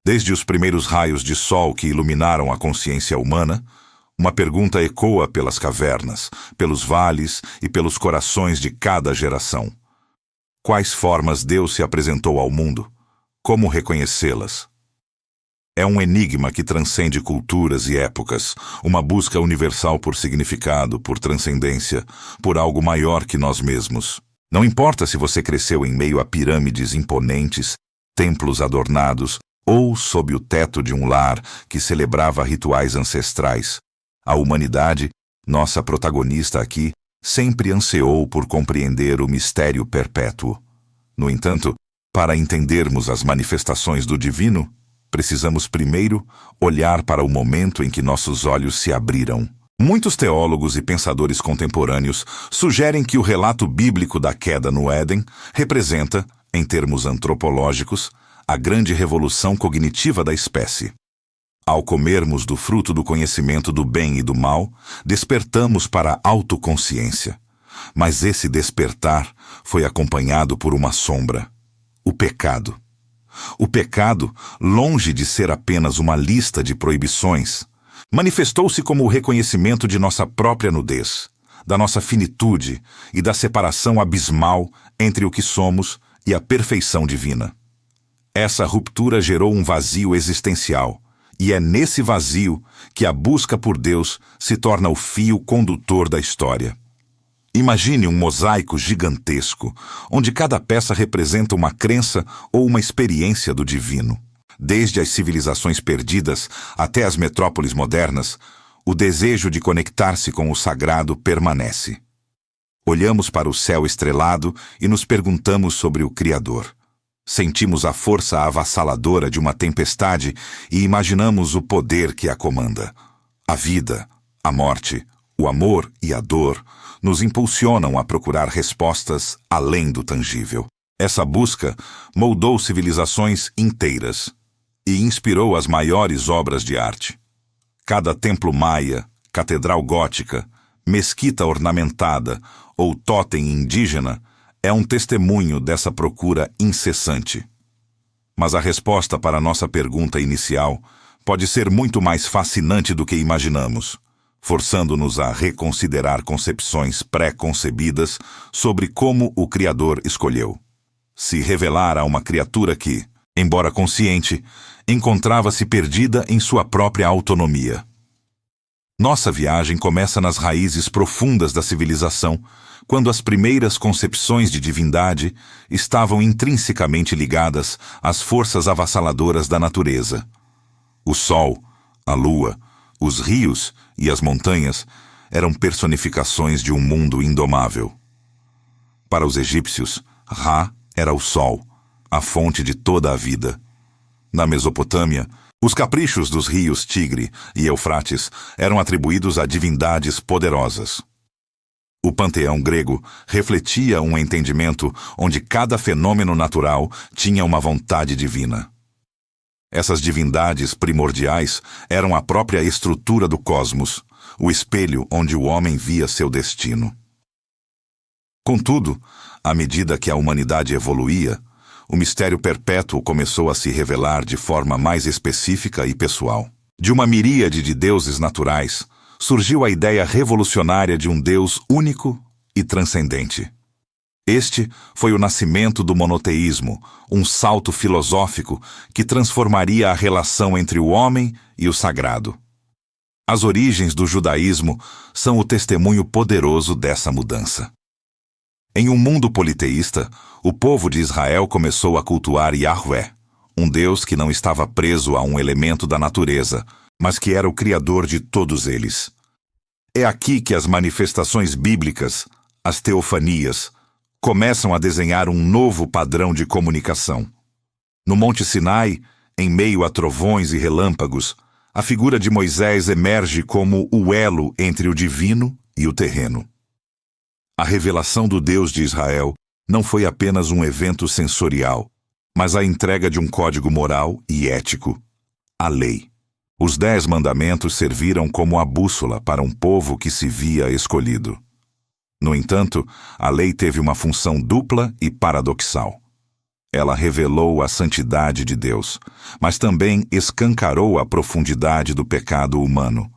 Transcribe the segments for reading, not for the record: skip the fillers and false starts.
Desde os primeiros raios de sol que iluminaram a consciência humana, uma pergunta ecoa pelas cavernas, pelos vales e pelos corações de cada geração. Quais formas Deus se apresentou ao mundo? Como reconhecê-las? É um enigma que transcende culturas e épocas, uma busca universal por significado, por transcendência, por algo maior que nós mesmos. Não importa se você cresceu em meio a pirâmides imponentes, templos adornados, ou sob o teto de um lar que celebrava rituais ancestrais. A humanidade, nossa protagonista aqui, sempre ansiou por compreender o mistério perpétuo. No entanto, para entendermos as manifestações do divino, precisamos primeiro olhar para o momento em que nossos olhos se abriram. Muitos teólogos e pensadores contemporâneos sugerem que o relato bíblico da queda no Éden representa, em termos antropológicos, a grande revolução cognitiva da espécie. Ao comermos do fruto do conhecimento do bem e do mal, despertamos para a autoconsciência. Mas esse despertar foi acompanhado por uma sombra: o pecado. O pecado, longe de ser apenas uma lista de proibições, manifestou-se como o reconhecimento de nossa própria nudez, da nossa finitude e da separação abismal entre o que somos e a perfeição divina. Essa ruptura gerou um vazio existencial, e é nesse vazio que a busca por Deus se torna o fio condutor da história. Imagine um mosaico gigantesco, onde cada peça representa uma crença ou uma experiência do divino. Desde as civilizações perdidas até as metrópoles modernas, o desejo de conectar-se com o sagrado permanece. Olhamos para o céu estrelado e nos perguntamos sobre o Criador. Sentimos a força avassaladora de uma tempestade e imaginamos o poder que a comanda. A vida, a morte, o amor e a dor nos impulsionam a procurar respostas além do tangível. Essa busca moldou civilizações inteiras e inspirou as maiores obras de arte. Cada templo maia, catedral gótica, mesquita ornamentada ou tótem indígena é um testemunho dessa procura incessante. Mas a resposta para nossa pergunta inicial pode ser muito mais fascinante do que imaginamos, forçando-nos a reconsiderar concepções pré-concebidas sobre como o Criador escolheu se revelar a uma criatura que, embora consciente, encontrava-se perdida em sua própria autonomia. Nossa viagem começa nas raízes profundas da civilização, quando as primeiras concepções de divindade estavam intrinsecamente ligadas às forças avassaladoras da natureza. O sol, a lua, os rios e as montanhas eram personificações de um mundo indomável. Para os egípcios, Ra era o sol, a fonte de toda a vida. Na Mesopotâmia, os caprichos dos rios Tigre e Eufrates eram atribuídos a divindades poderosas. O panteão grego refletia um entendimento onde cada fenômeno natural tinha uma vontade divina. Essas divindades primordiais eram a própria estrutura do cosmos, o espelho onde o homem via seu destino. Contudo, à medida que a humanidade evoluía, o mistério perpétuo começou a se revelar de forma mais específica e pessoal. De uma miríade de deuses naturais, surgiu a ideia revolucionária de um Deus único e transcendente. Este foi o nascimento do monoteísmo, um salto filosófico que transformaria a relação entre o homem e o sagrado. As origens do judaísmo são o testemunho poderoso dessa mudança. Em um mundo politeísta, o povo de Israel começou a cultuar Yahvé, um Deus que não estava preso a um elemento da natureza, mas que era o Criador de todos eles. É aqui que as manifestações bíblicas, as teofanias, começam a desenhar um novo padrão de comunicação. No Monte Sinai, em meio a trovões e relâmpagos, a figura de Moisés emerge como o elo entre o divino e o terreno. A revelação do Deus de Israel não foi apenas um evento sensorial, mas a entrega de um código moral e ético, a lei. Os 10 mandamentos serviram como a bússola para um povo que se via escolhido. No entanto, a lei teve uma função dupla e paradoxal. Ela revelou a santidade de Deus, mas também escancarou a profundidade do pecado humano.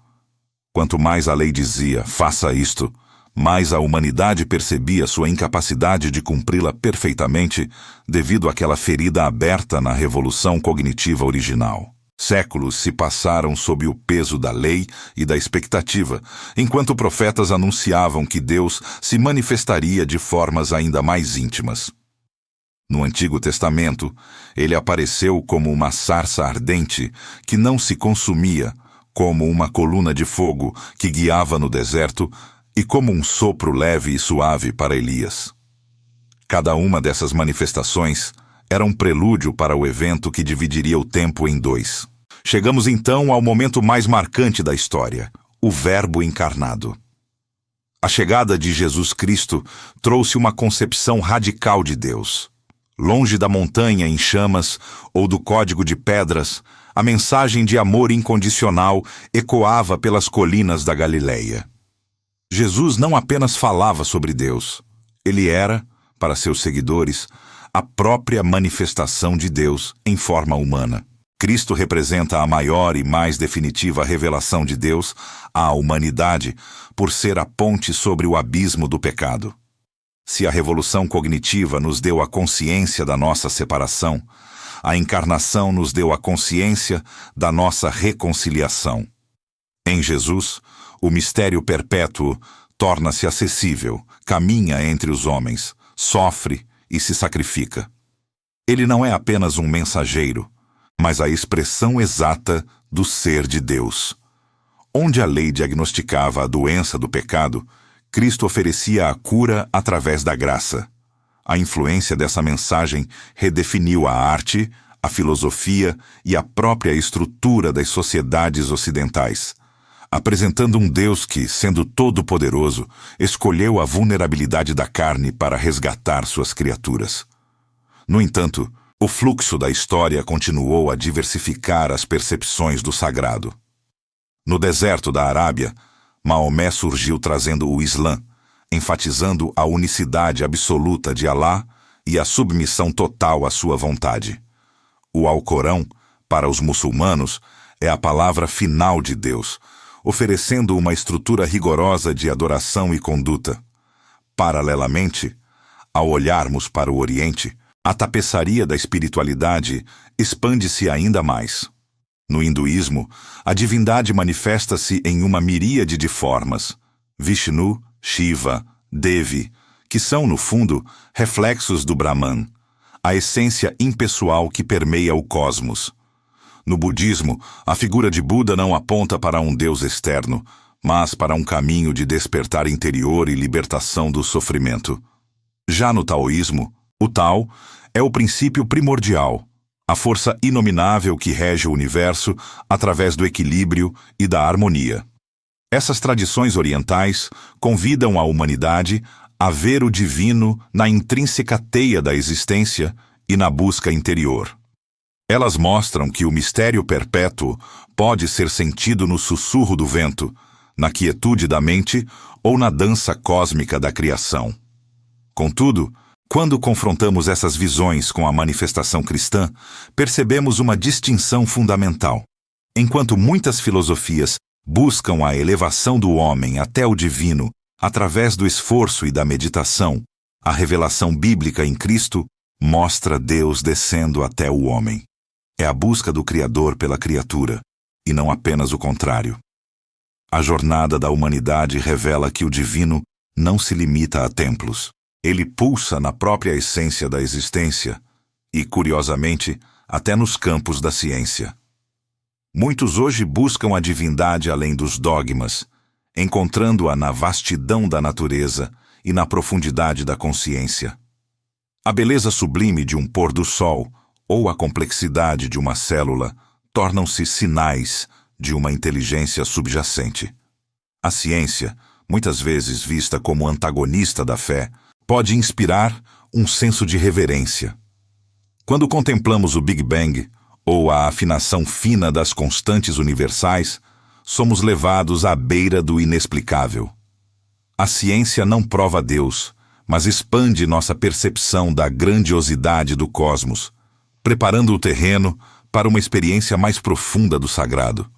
Quanto mais a lei dizia, faça isto, mais a humanidade percebia sua incapacidade de cumpri-la perfeitamente devido àquela ferida aberta na revolução cognitiva original. Séculos se passaram sob o peso da lei e da expectativa, enquanto profetas anunciavam que Deus se manifestaria de formas ainda mais íntimas. No Antigo Testamento, ele apareceu como uma sarça ardente que não se consumia, como uma coluna de fogo que guiava no deserto e como um sopro leve e suave para Elias. Cada uma dessas manifestações era um prelúdio para o evento que dividiria o tempo em dois. Chegamos então ao momento mais marcante da história, o Verbo encarnado. A chegada de Jesus Cristo trouxe uma concepção radical de Deus. Longe da montanha em chamas ou do código de pedras, a mensagem de amor incondicional ecoava pelas colinas da Galileia. Jesus não apenas falava sobre Deus, ele era, para seus seguidores, a própria manifestação de Deus em forma humana. Cristo representa a maior e mais definitiva revelação de Deus à humanidade por ser a ponte sobre o abismo do pecado. Se a revolução cognitiva nos deu a consciência da nossa separação, a encarnação nos deu a consciência da nossa reconciliação. Em Jesus, o mistério perpétuo torna-se acessível, caminha entre os homens, sofre e se sacrifica. Ele não é apenas um mensageiro, mas a expressão exata do ser de Deus. Onde a lei diagnosticava a doença do pecado, Cristo oferecia a cura através da graça. A influência dessa mensagem redefiniu a arte, a filosofia e a própria estrutura das sociedades ocidentais, apresentando um Deus que, sendo todo-poderoso, escolheu a vulnerabilidade da carne para resgatar suas criaturas. No entanto, o fluxo da história continuou a diversificar as percepções do sagrado. No deserto da Arábia, Maomé surgiu trazendo o Islã, enfatizando a unicidade absoluta de Alá e a submissão total à sua vontade. O Alcorão, para os muçulmanos, é a palavra final de Deus, oferecendo uma estrutura rigorosa de adoração e conduta. Paralelamente, ao olharmos para o Oriente, a tapeçaria da espiritualidade expande-se ainda mais. No hinduísmo, a divindade manifesta-se em uma miríade de formas: Vishnu, Shiva, Devi, que são, no fundo, reflexos do Brahman, a essência impessoal que permeia o cosmos. No budismo, a figura de Buda não aponta para um Deus externo, mas para um caminho de despertar interior e libertação do sofrimento. Já no taoísmo, o Tao é o princípio primordial, a força inominável que rege o universo através do equilíbrio e da harmonia. Essas tradições orientais convidam a humanidade a ver o divino na intrínseca teia da existência e na busca interior. Elas mostram que o mistério perpétuo pode ser sentido no sussurro do vento, na quietude da mente ou na dança cósmica da criação. Contudo, quando confrontamos essas visões com a manifestação cristã, percebemos uma distinção fundamental. Enquanto muitas filosofias buscam a elevação do homem até o divino através do esforço e da meditação, a revelação bíblica em Cristo mostra Deus descendo até o homem. É a busca do Criador pela criatura, e não apenas o contrário. A jornada da humanidade revela que o divino não se limita a templos. Ele pulsa na própria essência da existência e, curiosamente, até nos campos da ciência. Muitos hoje buscam a divindade além dos dogmas, encontrando-a na vastidão da natureza e na profundidade da consciência. A beleza sublime de um pôr do sol ou a complexidade de uma célula tornam-se sinais de uma inteligência subjacente. A ciência, muitas vezes vista como antagonista da fé, pode inspirar um senso de reverência. Quando contemplamos o Big Bang, ou a afinação fina das constantes universais, somos levados à beira do inexplicável. A ciência não prova Deus, mas expande nossa percepção da grandiosidade do cosmos, preparando o terreno para uma experiência mais profunda do sagrado.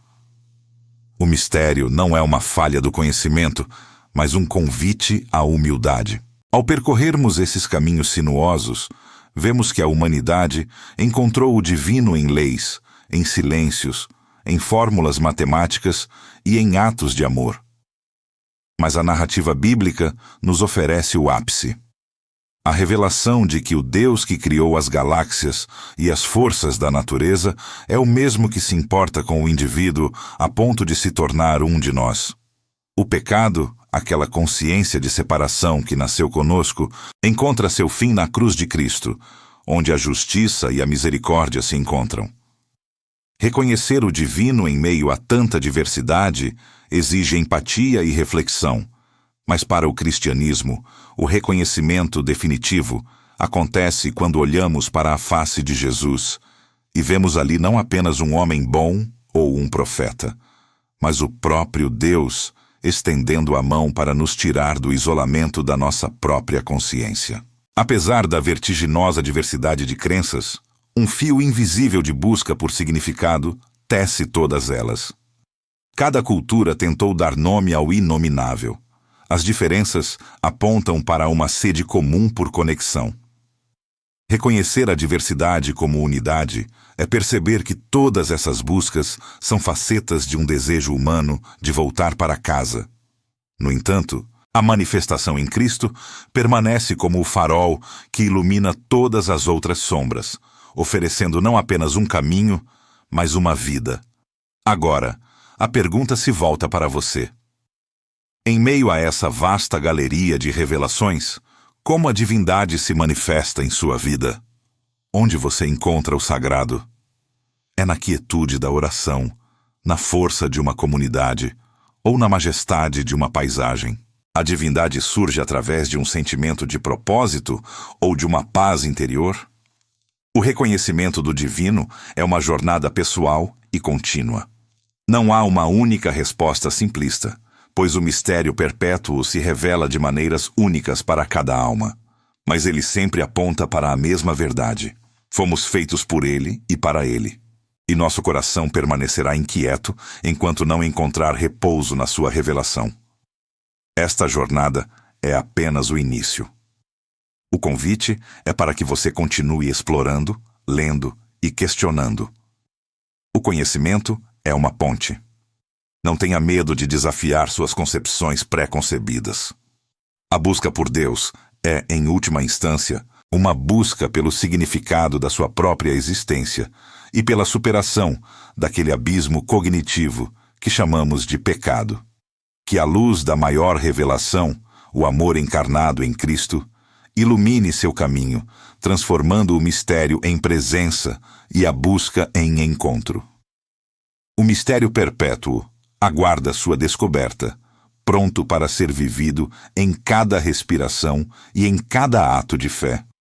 O mistério não é uma falha do conhecimento, mas um convite à humildade. Ao percorrermos esses caminhos sinuosos, vemos que a humanidade encontrou o divino em leis, em silêncios, em fórmulas matemáticas e em atos de amor. Mas a narrativa bíblica nos oferece o ápice. A revelação de que o Deus que criou as galáxias e as forças da natureza é o mesmo que se importa com o indivíduo a ponto de se tornar um de nós. O pecado, aquela consciência de separação que nasceu conosco, encontra seu fim na cruz de Cristo, onde a justiça e a misericórdia se encontram. Reconhecer o divino em meio a tanta diversidade exige empatia e reflexão. Mas para o cristianismo, o reconhecimento definitivo acontece quando olhamos para a face de Jesus e vemos ali não apenas um homem bom ou um profeta, mas o próprio Deus estendendo a mão para nos tirar do isolamento da nossa própria consciência. Apesar da vertiginosa diversidade de crenças, um fio invisível de busca por significado tece todas elas. Cada cultura tentou dar nome ao inominável. As diferenças apontam para uma sede comum por conexão. Reconhecer a diversidade como unidade é perceber que todas essas buscas são facetas de um desejo humano de voltar para casa. No entanto, a manifestação em Cristo permanece como o farol que ilumina todas as outras sombras, oferecendo não apenas um caminho, mas uma vida. Agora, a pergunta se volta para você. Em meio a essa vasta galeria de revelações, como a divindade se manifesta em sua vida? Onde você encontra o sagrado? É na quietude da oração, na força de uma comunidade ou na majestade de uma paisagem? A divindade surge através de um sentimento de propósito ou de uma paz interior? O reconhecimento do divino é uma jornada pessoal e contínua. Não há uma única resposta simplista, pois o mistério perpétuo se revela de maneiras únicas para cada alma. Mas ele sempre aponta para a mesma verdade. Fomos feitos por ele e para ele. E nosso coração permanecerá inquieto enquanto não encontrar repouso na sua revelação. Esta jornada é apenas o início. O convite é para que você continue explorando, lendo e questionando. O conhecimento é uma ponte. Não tenha medo de desafiar suas concepções pré-concebidas. A busca por Deus é, em última instância, uma busca pelo significado da sua própria existência e pela superação daquele abismo cognitivo que chamamos de pecado. Que a luz da maior revelação, o amor encarnado em Cristo, ilumine seu caminho, transformando o mistério em presença e a busca em encontro. O mistério perpétuo aguarda sua descoberta, pronto para ser vivido em cada respiração e em cada ato de fé.